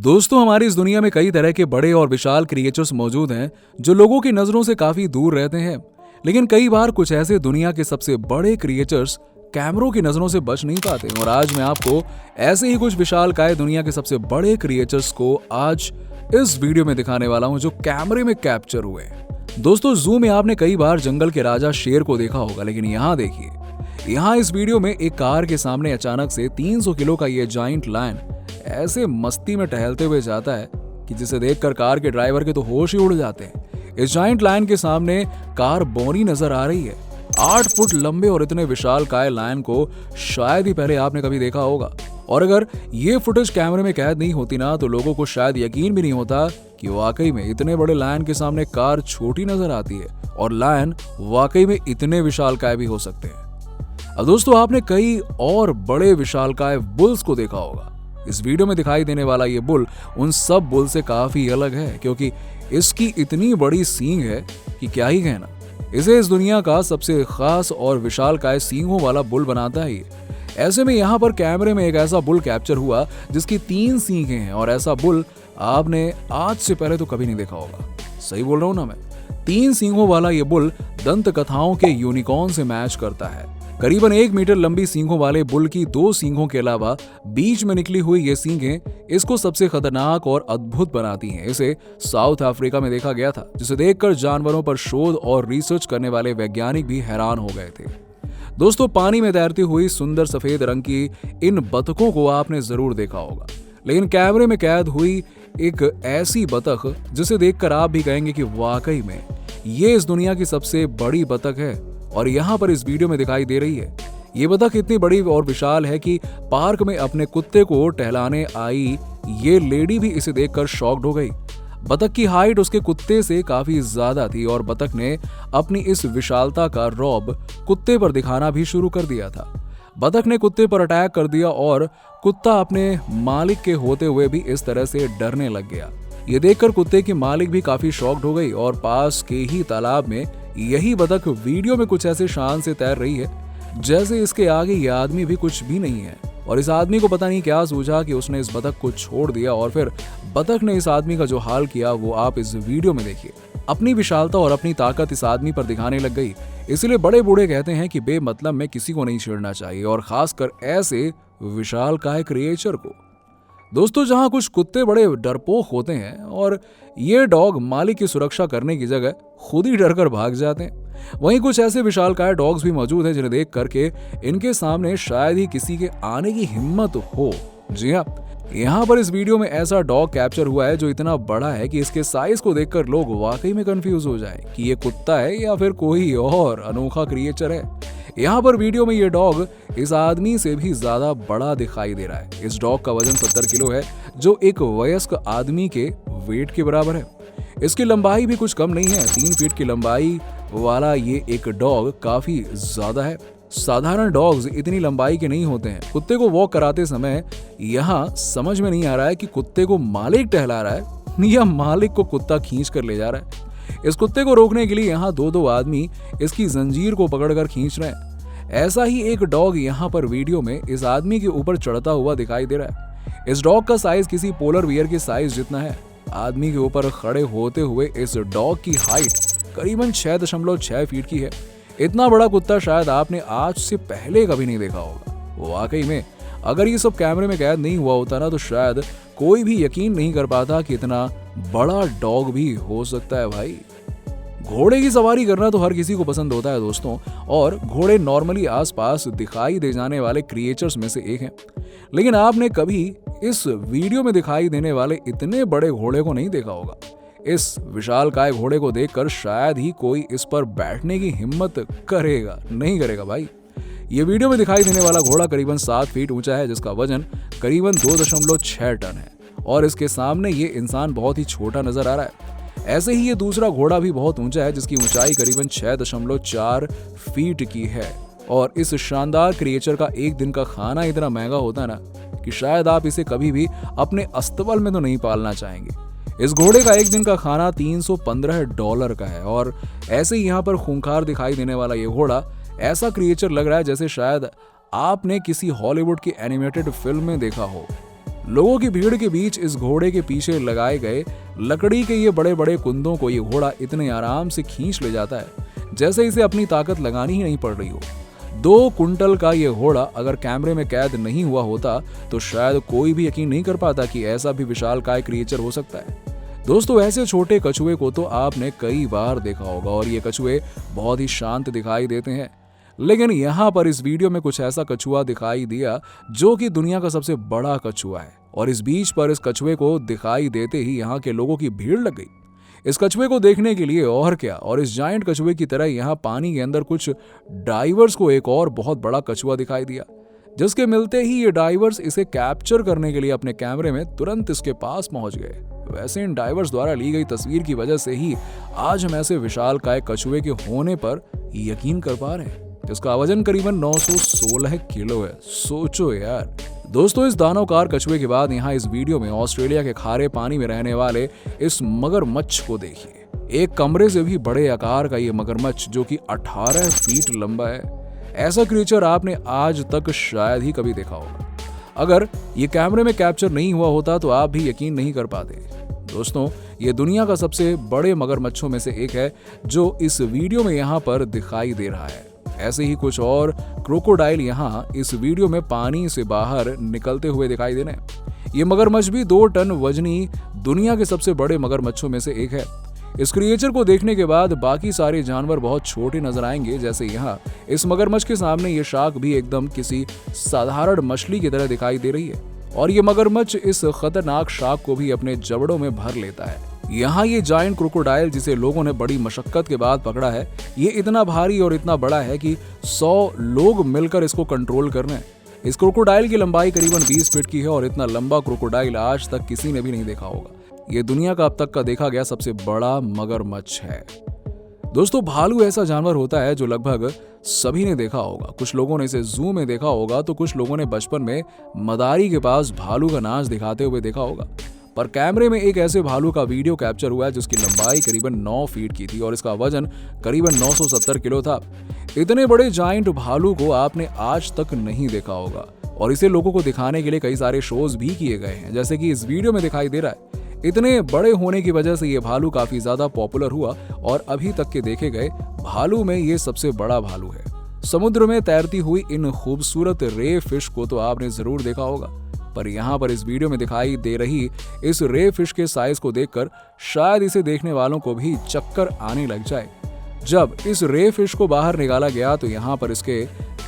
दोस्तों, हमारी इस दुनिया में कई तरह के बड़े और विशाल क्रिएचर्स मौजूद हैं जो लोगों की नजरों से काफी दूर रहते हैं। लेकिन कई बार कुछ ऐसे दुनिया के सबसे बड़े क्रिएचर्स कैमरों की नजरों से बच नहीं पाते। और आज मैं आपको ऐसे ही कुछ विशालकाय दुनिया के सबसे बड़े क्रिएचर्स को आज इस वीडियो में दिखाने वाला हूं जो कैमरे में कैप्चर हुए। दोस्तों, जू में आपने कई बार जंगल के राजा शेर को देखा होगा, लेकिन यहाँ देखिए, यहाँ इस वीडियो में एक कार के सामने अचानक से 300 किलो का ये जाइंट लायन ऐसे मस्ती में टहलते हुए जाता है कि जिसे देखकर कार के ड्राइवर के तो होश ही उड़ जाते हैं। इस जाइंट लायन के सामने कार बोनी नजर आ रही है। 8 फुट लंबे और इतने विशालकाय लायन को शायद ही पहले आपने कभी देखा होगा। और अगर ये फुटेज कैमरे में कैद नहीं होती ना, तो लोगों को शायद यकीन भी नहीं होता कि वाकई में इतने बड़े लायन के सामने कार छोटी नजर आती है और लायन वाकई में इतने विशालकाय भी हो सकते हैं। अब दोस्तों, आपने कई और बड़े विशालकाय बुल्स को देखा होगा। इस वीडियो में दिखाई देने वाला ये बुल उन सब बुल से काफी अलग है, क्योंकि इसकी इतनी बड़ी सींग है कि क्या ही कहना। इसे इस दुनिया का सबसे खास और विशालकाय सींगों वाला बुल बनाता है। ऐसे में यहाँ पर कैमरे में एक ऐसा बुल कैप्चर हुआ जिसकी 3 सींगें हैं, और ऐसा बुल आपने आज से पहले तो कभी नहीं देखा होगा। सही बोल रहा हूँ ना मैं? 3 सींगों वाला ये बुल दंत कथाओं के यूनिकॉर्न से मैच करता है। करीबन 1 मीटर लंबी सींगों वाले बुल की 2 सींगों के अलावा बीच में निकली हुई ये सींगें इसको सबसे खतरनाक और अद्भुत बनाती हैं। इसे साउथ अफ्रीका में देखा गया था, जिसे देखकर जानवरों पर शोध और रिसर्च करने वाले वैज्ञानिक भी हैरान हो गए थे। दोस्तों, पानी में तैरती हुई सुंदर सफेद रंग की इन बतखों को आपने जरूर देखा होगा, लेकिन कैमरे में कैद हुई एक ऐसी बतख जिसे देखकर आप भी कहेंगे कि वाकई में ये इस दुनिया की सबसे बड़ी बतख है, और यहाँ पर इस वीडियो में दिखाई दे रही है। ये बतख इतनी बड़ी और विशाल है कि पार्क में अपने कुत्ते को टहलाने आई ये लेडी भी इसे देखकर शॉक्ड हो गई। बतख की हाइट उसके कुत्ते से काफी ज्यादा थी, और बतख ने अपनी इस विशालता का रौब कुत्ते पर दिखाना भी शुरू कर दिया था। बतख ने कुत्ते पर अटैक कर दिया और कुत्ता अपने मालिक के होते हुए भी इस तरह से डरने लग गया। ये देखकर कुत्ते की मालिक भी काफी शॉक्ड हो गई, और पास के ही तालाब में यही बतख वीडियो में कुछ ऐसे शान से तैर रही है जैसे इसके आगे ये आदमी भी कुछ भी नहीं है। और इस आदमी को पता नहीं क्या सूझा कि उसने इस बतख को छोड़ दिया, और फिर बतख ने इस आदमी का जो हाल किया वो आप इस वीडियो में देखिए। अपनी विशालता और अपनी ताकत इस आदमी पर दिखाने लग गई। इसलिए बड़े बूढ़े कहते हैं कि बेमतलब में किसी को नहीं छेड़ना चाहिए, और खासकर ऐसे विशालकाय क्रिएचर को। दोस्तों, जहां कुछ कुत्ते बड़े डरपोक होते हैं और ये डॉग मालिक की सुरक्षा करने की जगह खुद ही डरकर भाग जाते हैं, वहीं कुछ ऐसे विशालकाय डॉग्स भी मौजूद हैं जिन्हें देख करके इनके सामने शायद ही किसी के आने की हिम्मत हो। जी हाँ, यहाँ पर इस वीडियो में ऐसा डॉग कैप्चर हुआ है जो इतना बड़ा है कि इसके साइज को देखकर लोग वाकई में कंफ्यूज हो जाएं कि ये कुत्ता है या फिर कोई और अनोखा क्रिएचर है। यहाँ पर वीडियो में ये डॉग इस आदमी से भी ज्यादा बड़ा दिखाई दे रहा है। इस डॉग का वजन 70 किलो है, जो एक वयस्क आदमी के वेट के बराबर है। इसकी लंबाई भी कुछ कम नहीं है। 3 फीट की लंबाई वाला ये एक डॉग काफी ज्यादा है। साधारण डॉग्स इतनी लंबाई के नहीं होते हैं। कुत्ते को वॉक कराते समय यहाँ समझ में नहीं आ रहा है कि कुत्ते को मालिक टहला रहा है या मालिक को कुत्ता खींच कर ले जा रहा है। इस कुत्ते को रोकने के लिए यहाँ 2 आदमी इसकी जंजीर को पकड़कर खींच रहे हैं। ऐसा ही एक डॉग यहाँ पर वीडियो में इस आदमी के ऊपर चढ़ता हुआ दिखाई दे रहा है। इस डॉग का साइज किसी पोलर बियर के साइज जितना है। आदमी के ऊपर खड़े होते हुए इस डॉग की हाइट करीबन 6.6 फीट की है। इतना बड़ा कुत्ता शायद आपने आज से पहले कभी नहीं देखा होगा। वाकई में अगर ये सब कैमरे में कैद नहीं हुआ होता ना, तो शायद कोई भी यकीन नहीं कर पाता कि इतना बड़ा डॉग भी हो सकता है। भाई, घोड़े की सवारी करना तो हर किसी को पसंद होता है दोस्तों, और घोड़े नॉर्मली आसपास दिखाई दे जाने वाले क्रिएचर्स में से एक हैं। लेकिन आपने कभी इस वीडियो में दिखाई देने वाले इतने बड़े घोड़े को नहीं देखा होगा। इस विशालकाय घोड़े को देखकर शायद ही कोई इस पर बैठने की हिम्मत नहीं करेगा भाई। ये वीडियो में दिखाई देने वाला घोड़ा करीबन 7 फीट ऊंचा है, जिसका वजन करीबन 2.6 टन है, और इसके सामने ये इंसान बहुत ही छोटा नजर आ रहा है। ऐसे ही ये दूसरा घोड़ा भी बहुत ऊंचा है, जिसकी ऊंचाई करीबन 6.4 फीट की है। और इस शानदार क्रिएचर का एक दिन का खाना इतना महंगा होता है ना कि शायद आप इसे कभी भी अपने अस्तबल में तो नहीं पालना चाहेंगे। इस घोड़े का एक दिन का खाना $315 का है। और ऐसे ही यहाँ पर खूंखार दिखाई देने वाला ये घोड़ा ऐसा क्रिएचर लग रहा है जैसे शायद आपने किसी हॉलीवुड की एनिमेटेड फिल्म में देखा हो। लोगों की भीड़ के बीच इस घोड़े के पीछे लगाए गए लकड़ी के ये बड़े बड़े कुंदों को ये घोड़ा इतने आराम से खींच ले जाता है जैसे इसे अपनी ताकत लगानी ही नहीं पड़ रही हो। 2 कुंटल का ये घोड़ा अगर कैमरे में कैद नहीं हुआ होता तो शायद कोई भी यकीन नहीं कर पाता कि ऐसा भी विशालकाय क्रिएचर हो सकता है। दोस्तों, ऐसे छोटे कछुए को तो आपने कई बार देखा होगा और ये कछुए बहुत ही शांत दिखाई देते हैं, लेकिन यहाँ पर इस वीडियो में कुछ ऐसा कछुआ दिखाई दिया जो कि दुनिया का सबसे बड़ा कछुआ है। और इस बीच पर इस कछुए को दिखाई देते ही यहाँ के लोगों की भीड़ लग गई इस कछुए को देखने के लिए। और क्या, और इस जायंट कछुए की तरह यहाँ पानी के अंदर कुछ डाइवर्स को एक और बहुत बड़ा कछुआ दिखाई दिया, जिसके मिलते ही ये डाइवर्स इसे कैप्चर करने के लिए अपने कैमरे में तुरंत इसके पास पहुंच गए। वैसे इन डाइवर्स द्वारा ली गई तस्वीर की वजह से ही आज हम ऐसे विशालकाय कछुए के होने पर यकीन कर पा रहे हैं, जिसका वजन करीबन 916 किलो है। सोचो यार। दोस्तों, इस दानवकार कछुए के बाद यहाँ इस वीडियो में ऑस्ट्रेलिया के खारे पानी में रहने वाले इस मगरमच्छ को देखिए। एक कमरे से भी बड़े आकार का ये मगरमच्छ जो कि 18 फीट लंबा है। ऐसा क्रिएचर आपने आज तक शायद ही कभी देखा होगा। अगर ये कैमरे में कैप्चर नहीं हुआ होता तो आप भी यकीन नहीं कर पाते। दोस्तों, ये दुनिया का सबसे बड़े मगरमच्छों में से एक है जो इस वीडियो में यहाँ पर दिखाई दे रहा है। ऐसे ही कुछ और क्रोकोडाइल यहाँ इस वीडियो में पानी से बाहर निकलते हुए दिखाई दे रहे हैं। ये मगरमच्छ भी 2 टन वजनी दुनिया के सबसे बड़े मगरमच्छों में से एक है। इस क्रिएचर को देखने के बाद बाकी सारे जानवर बहुत छोटे नजर आएंगे। जैसे यहाँ इस मगरमच्छ के सामने ये शार्क भी एकदम किसी साधारण मछली की तरह दिखाई दे रही है और ये मगरमच्छ इस खतरनाक शार्क को भी अपने जबड़ों में भर लेता है। यहाँ ये जायंट क्रोकोडाइल जिसे लोगों ने बड़ी मशक्कत के बाद पकड़ा है, ये इतना भारी और इतना बड़ा है कि 100 लोग मिलकर इसको कंट्रोल कर रहे हैं। इस क्रोकोडाइल की लंबाई करीबन 20 फीट की है और इतना लंबा क्रोकोडाइल आज तक किसी ने भी नहीं देखा होगा। ये दुनिया का अब तक का देखा गया सबसे बड़ा मगरमच्छ है। दोस्तों, भालू ऐसा जानवर होता है जो लगभग सभी ने देखा होगा। कुछ लोगों ने इसे जू में देखा होगा तो कुछ लोगों ने बचपन में मदारी के पास भालू का नाच दिखाते हुए देखा होगा। पर कैमरे में एक ऐसे भालू का वीडियो कैप्चर हुआ है जिसकी लंबाई करीबन 9 फीट की थी और इसका वजन करीबन 970 किलो था। इतने बड़े जायंट भालू को आपने आज तक नहीं देखा होगा और इसे लोगों को दिखाने के लिए कई सारे शोज भी किए गए हैं, जैसे कि इस वीडियो में दिखाई दे रहा है। इतने बड़े होने की वजह से ये भालू काफी ज्यादा पॉपुलर हुआ और अभी तक के देखे गए भालू में ये सबसे बड़ा भालू है। समुद्र में तैरती हुई इन खूबसूरत रे फिश को तो आपने जरूर देखा होगा, पर यहाँ पर इस वीडियो में दिखाई दे रही इस रे फिश के साइज को देखकर शायद इसे देखने वालों को भी चक्कर आने लग जाए। जब इस रे फिश को बाहर निकाला गया तो यहाँ पर इसके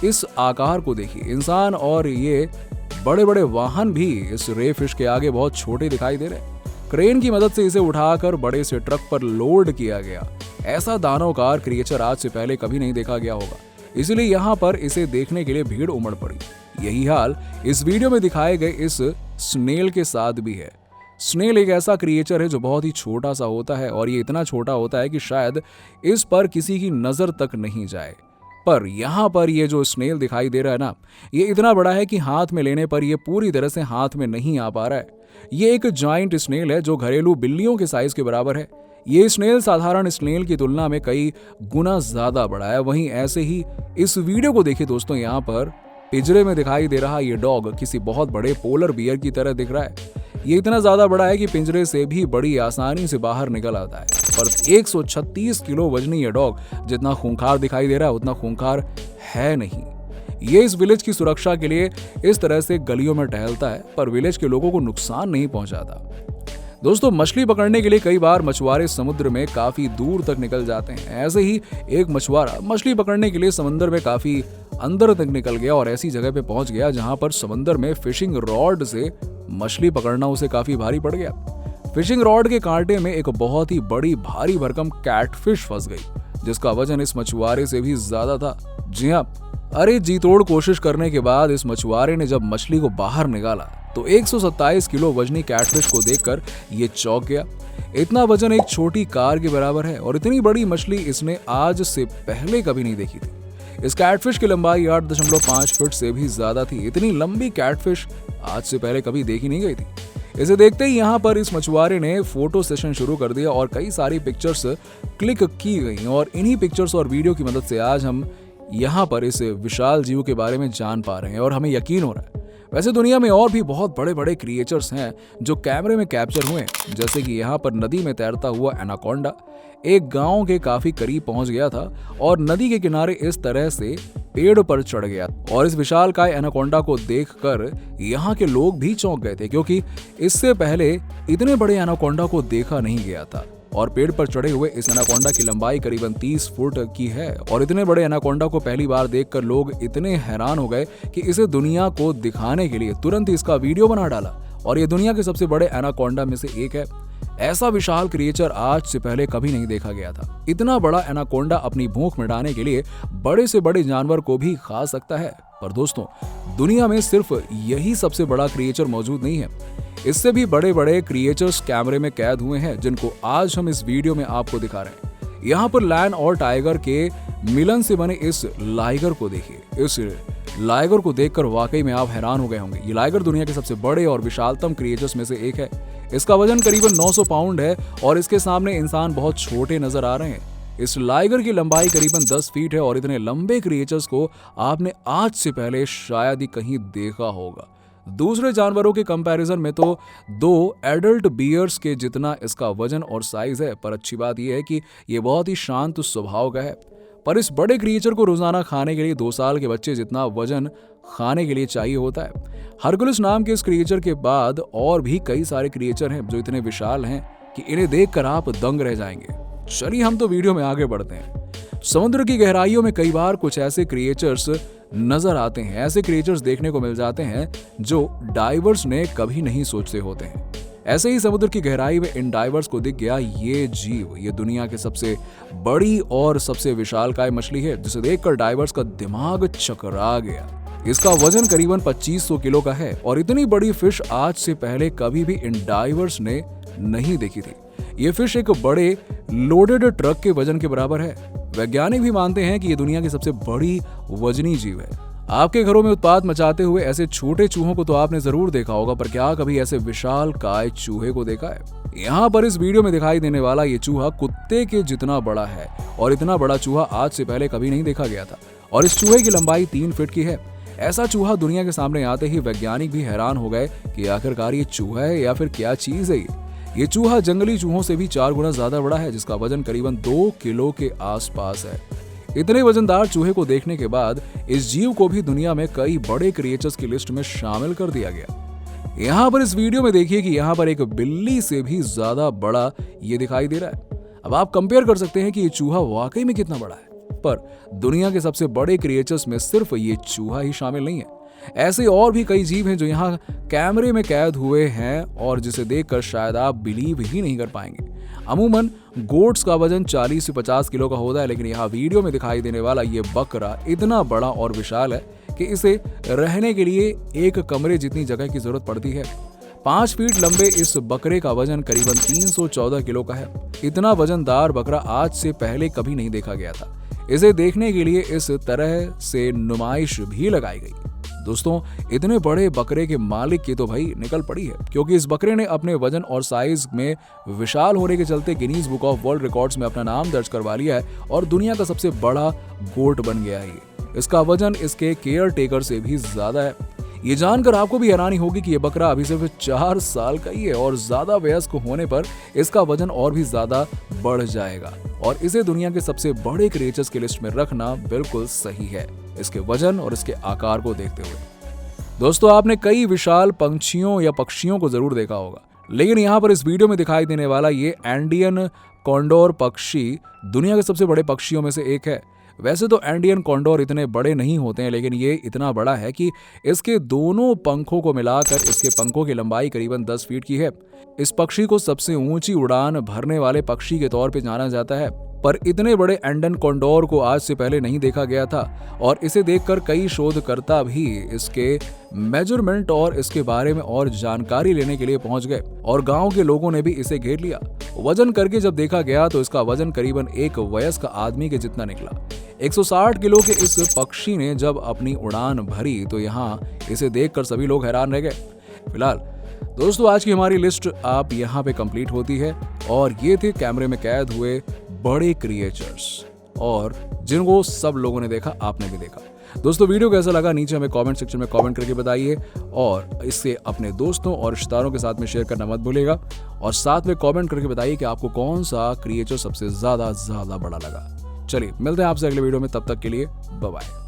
इस आकार को देखिए। इंसान और ये बड़े बड़े वाहन भी इस रे फिश के आगे बहुत छोटे दिखाई दे रहे। क्रेन की मदद से इसे उठाकर बड़े से ट्रक पर लोड किया गया। ऐसा दानवकार क्रिएचर आज से पहले कभी नहीं देखा गया होगा, इसलिए यहाँ पर इसे देखने के लिए भीड़ उमड़ पड़ी। यही हाल इस वीडियो में दिखाए गए इस स्नेल के साथ भी है। स्नेल एक ऐसा क्रिएचर है जो बहुत ही छोटा सा होता है और ये इतना छोटा होता है कि शायद इस पर किसी की नजर तक नहीं जाए। पर यहाँ पर ये जो स्नेल दिखाई दे रहा है ना, ये इतना बड़ा है कि हाथ में लेने पर ये पूरी तरह से हाथ में नहीं आ पा रहा है। ये एक जायंट स्नेल है जो घरेलू बिल्लियों के साइज के बराबर है। ये स्नेल साधारण स्नेल की तुलना में कई गुना ज्यादा बड़ा है। वहीं ऐसे ही इस वीडियो को देखिए दोस्तों, यहाँ पर पिंजरे में दिखाई दे रहा ये डॉग किसी बहुत बड़े पोलर बियर की तरह दिख रहा है। ये इतना ज्यादा बड़ा है कि पिंजरे से भी बड़ी आसानी से बाहर निकल आता है। पर 136 किलो वजनी ये डॉग जितना खूंखार दिखाई दे रहा है उतना खूंखार है नहीं। ये इस विलेज की सुरक्षा के लिए इस तरह से गलियों में टहलता है, पर विलेज के लोगों को नुकसान नहीं पहुंचाता। दोस्तों, मछली पकड़ने के लिए कई बार मछुआरे समुद्र में काफी दूर तक निकल जाते हैं। ऐसे ही एक मछुआरा मछली पकड़ने के लिए समंदर में काफी अंदर तक निकल गया और ऐसी जगह पे पहुंच गया जहां पर समंदर में फिशिंग रॉड से मछली पकड़ना उसे काफी भारी पड़ गया। फिशिंग रॉड के कांटे में एक बहुत ही बड़ी भारी भरकम कैटफिश फंस गई, जिसका वजन इस मछुआरे से भी ज्यादा था। जी हाँ, अरे जी तोड़ कोशिश करने के बाद इस मछुआरे ने जब मछली को बाहर निकाला तो 127 किलो वजनी कैटफिश को देखकर ये चौंक गया। इतना वजन एक छोटी कार के बराबर है और इतनी बड़ी मछली इसने आज से पहले कभी नहीं देखी थी। इस कैटफिश की लंबाई 8.5 फुट से भी ज्यादा थी। इतनी लंबी कैटफिश आज से पहले कभी देखी नहीं गई थी। इसे देखते ही यहाँ पर इस मछुआरे ने फोटो सेशन शुरू कर दिया और कई सारी पिक्चर्स क्लिक की गई और इन्हीं पिक्चर्स और वीडियो की मदद से आज हम यहाँ पर इस विशाल जीव के बारे में जान पा रहे हैं और हमें यकीन हो रहा है वैसे दुनिया में और भी बहुत बड़े बड़े क्रिएचर्स हैं जो कैमरे में कैप्चर हुए, जैसे कि यहाँ पर नदी में तैरता हुआ एनाकोंडा एक गांव के काफी करीब पहुंच गया था और नदी के किनारे इस तरह से पेड़ पर चढ़ गया और इस विशालकाय एनाकोंडा को देखकर यहाँ के लोग भी चौंक गए थे, क्योंकि इससे पहले इतने बड़े एनाकोंडा को देखा नहीं गया था। और पेड़ पर चढ़े हुए इस एनाकोंडा की लंबाई करीबन 30 फुट की है और इतने बड़े एनाकोंडा को पहली बार देखकर लोग इतने हैरान हो गए कि इसे दुनिया को दिखाने के लिए तुरंत ही इसका वीडियो बना डाला और ये दुनिया के सबसे बड़े एनाकोंडा में से एक है। ऐसा विशाल क्रिएचर आज से पहले कभी नहीं देखा गया था। इतना बड़ा एनाकोंडा अपनी भूख मिटाने के लिए बड़े से बड़े जानवर को भी खा सकता है। पर दोस्तों, दुनिया में सिर्फ यही सबसे बड़ा क्रिएचर मौजूद नहीं है, इससे भी बड़े बड़े क्रिएचर्स कैमरे में कैद हुए हैं जिनको आज हम इस वीडियो में आपको दिखा रहे हैं। यहाँ पर लायन और टाइगर के मिलन से बने इस लाइगर को देखिए। इस लाइगर को देखकर वाकई में आप हैरान हो गए होंगे। ये लाइगर दुनिया के सबसे बड़े और विशालतम क्रिएचर्स में से एक है। इसका वजन करीबन 900 पाउंड है और इसके सामने इंसान बहुत छोटे नजर आ रहे हैं। इस लाइगर की लंबाई करीबन 10 फीट है और इतने लंबे क्रिएचर्स को आपने आज से पहले शायद ही कहीं देखा होगा। दूसरे जानवरों के कंपैरिजन में तो 2 एडल्ट बियर्स के जितना इसका वजन और साइज है, पर अच्छी बात यह है कि यह बहुत ही शांत स्वभाव का है। पर इस बड़े क्रिएचर को रोजाना खाने के लिए 2 साल के बच्चे जितना वजन खाने के लिए चाहिए होता है। हरकुलस नाम के इस क्रिएचर के बाद और भी कई सारे क्रिएचर हैं जो इतने विशाल हैं कि इन्हें देखकर आप दंग रह जाएंगे। चलिए हम तो वीडियो में आगे बढ़ते हैं। समुद्र की गहराइयों में कई बार कुछ ऐसे क्रिएचर्स नजर आते हैं, ऐसे क्रिएचर्स देखने को मिल जाते हैं जो डाइवर्स ने कभी नहीं सोचे होते हैं। ऐसे ही समुद्र की गहराई में इन डाइवर्स को दिख गया ये जीव। ये दुनिया के सबसे बड़ी और सबसे विशालकाय मछली है, जिसे देखकर डाइवर्स का दिमाग चकरा गया। इसका वजन करीबन 2500 किलो का है और इतनी बड़ी फिश आज से पहले कभी भी इन डाइवर्स ने नहीं देखी थी। ये फिश एक बड़े लोडेड ट्रक के वजन के बराबर है। वैज्ञानिक भी मानते हैं कि ये दुनिया की सबसे बड़ी वजनी जीव है। आपके घरों में उत्पात मचाते हुए ऐसे छोटे चूहों को तो आपने जरूर देखा होगा, पर क्या कभी ऐसे विशाल काय चूहे को देखा है? यहाँ पर इस वीडियो में दिखाई देने वाला ये चूहा कुत्ते के जितना बड़ा है और इतना बड़ा चूहा आज से पहले कभी नहीं देखा गया था और इस चूहे की लंबाई 3 फीट की है। ऐसा चूहा दुनिया के सामने आते ही वैज्ञानिक भी हैरान हो गए कि आखिरकार ये चूहा है या फिर क्या चीज है। ये चूहा जंगली चूहों से भी 4 गुना ज्यादा बड़ा है, जिसका वजन करीबन 2 किलो के आसपास है। इतने वजनदार चूहे को देखने के बाद इस जीव को भी दुनिया में कई बड़े क्रिएचर्स की लिस्ट में शामिल कर दिया गया। यहाँ पर इस वीडियो में देखिए कि यहाँ पर एक बिल्ली से भी ज्यादा बड़ा ये दिखाई दे रहा है। अब आप कंपेयर कर सकते हैं कि ये चूहा वाकई में कितना बड़ा है, पर दुनिया के सबसे बड़े क्रिएचर्स में सिर्फ ये चूहा ही शामिल नहीं है। ऐसे और भी कई जीव हैं जो यहाँ कैमरे में कैद हुए हैं और जिसे देखकर शायद आप बिलीव ही नहीं कर पाएंगे। अमूमन गोट्स का वजन 40 से 50 किलो का होता है, लेकिन यहाँ वीडियो में दिखाई देने वाला ये बकरा इतना बड़ा और विशाल है कि इसे रहने के लिए एक कमरे जितनी जगह की जरूरत पड़ती है। 5 फीट लंबे इस बकरे का वजन करीबन 314 किलो का है। इतना वजनदार बकरा आज से पहले कभी नहीं देखा गया था। इसे देखने के लिए इस तरह से नुमाइश भी लगाई गई। दोस्तों, इतने बड़े बकरे के मालिक की तो भाई निकल पड़ी है, क्योंकि इस बकरे ने अपने वजन और साइज में विशाल होने के चलते Guinness book of world records में अपना नाम दर्ज करवा लिया है और दुनिया का सबसे बड़ा गोट बन गया है। इसका वजन इसके केयर टेकर से भी ज्यादा है। ये जानकर आपको भी हैरानी होगी कि ये बकरा अभी सिर्फ 4 साल का ही है और ज्यादा वयस्क होने पर इसका वजन और भी ज्यादा बढ़ जाएगा और इसे दुनिया के सबसे बड़े क्रिएचर्स की लिस्ट में रखना बिल्कुल सही है, इसके वजन और इसके आकार को देखते हुए। दोस्तों, आपने कई विशाल पंछियों या पक्षियों को जरूर देखा होगा, लेकिन यहाँ पर इस वीडियो में दिखाई देने वाला ये एंडियन कॉन्डोर पक्षी दुनिया के सबसे बड़े पक्षियों में से एक है। वैसे तो एंडियन कॉन्डोर इतने बड़े नहीं होते हैं, लेकिन ये इतना बड़ा है कि इसके दोनों पंखों को मिलाकर इसके पंखों की लंबाई करीबन 10 फीट की है। इस पक्षी को सबसे ऊंची उड़ान भरने वाले पक्षी के तौर पे जाना जाता है, पर इतने बड़े एंडियन कॉन्डोर को आज से पहले नहीं देखा गया था और इसे देखकर कई शोधकर्ता भी इसके मेजरमेंट और इसके बारे में और जानकारी लेने के लिए पहुंच गए और गांव के लोगों ने भी इसे घेर लिया। वजन करके जब देखा गया तो इसका वजन करीबन एक वयस्क आदमी के जितना निकला। 160 किलो के इस पक्षी ने जब अपनी उड़ान भरी तो यहाँ इसे देखकर सभी लोग हैरान रह गए। फिलहाल दोस्तों, आज की हमारी लिस्ट आप यहाँ पे कंप्लीट होती है और ये थे कैमरे में कैद हुए बड़े क्रिएचर्स और जिनको सब लोगों ने देखा, आपने भी देखा। दोस्तों वीडियो कैसा लगा नीचे हमें कमेंट सेक्शन में कमेंट करके बताइए और इससे अपने दोस्तों और रिश्तेदारों के साथ में शेयर करना मत भूलिएगा और साथ में कमेंट करके बताइए कि आपको कौन सा क्रिएचर सबसे ज्यादा बड़ा लगा। चलिए मिलते हैं आपसे अगले वीडियो में, तब तक के लिए बाय बाय।